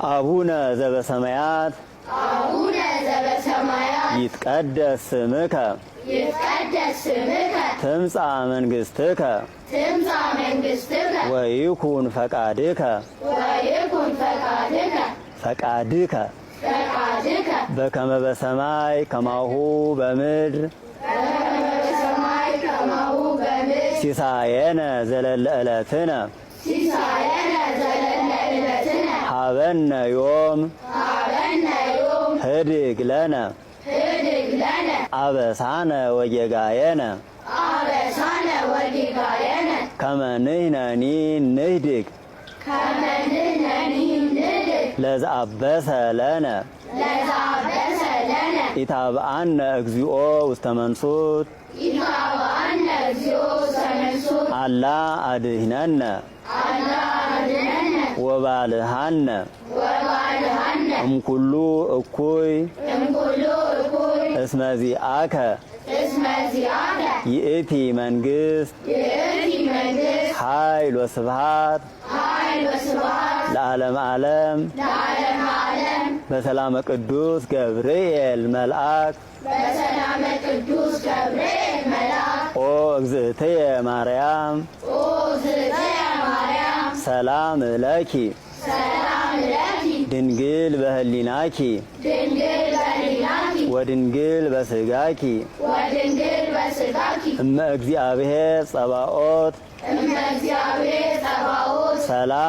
አቡነ ዘበሰማያት አቡነ ዘበሰማያት ይትቀደስ ስምከ ይትቀደስ ስምከ ትምጻእ መንግሥትከ ትምጻእ መንግሥትከ ወይኩን ፈቃድከ ወይኩን ፈቃድከ ፈቃድከ ፈቃድከ በከመ በሰማይ ከማሁ በምድር በሰማይ ከማሁ በምድር ሲሳየነ ዘለለ ዕለትነ ሲሳየነ ዘለለ ዕለትነ ሀበነ ዮም ሀበነ ዮም ህድግ ለነ ህድግ ለነ አበሳነ ወጌጋየነ አበሳነ ወጌጋየነ ከመ ንሕነኒ ንህድግ ከመ ንሕነኒ ንህድግ ለዘአበሰ ለነ ለዘአበሰ ለነ ኢታብአነ እግዚኦ ውስተ መንሱት ኢታብአነ እግዚኦ ውስተ መንሱት አላ አድኅነነ አላ አድኅነነ ወባልሐነ ወባልሐነ እምኩሉ እኩይ እምኩሉ እኩይ እስመ ዚአከ እስመ ዚአከ ይእቲ መንግሥት ይእቲ መንግሥት ኃይል ወስብሐት ኃይል ወስብሐት ለዓለመ ዓለም ለዓለመ ዓለም በሰላመ ቅዱስ ገብርኤል መልአክ በሰላመ ቅዱስ ገብርኤል መልአክ ኦ እግዝእትየ ማርያም ኦ እግዝእትየ ማርያም ሰላም ለኪ ሰላም ለኪ ድንግል በህሊናኪ ድንግል በሕሊናኪ ወድንግል በስጋኪ ወድንግል በሥጋኪ እመ እግዚአብሔር ጸባኦት እመ እግዚአብሔር ጸባኦት ሰላም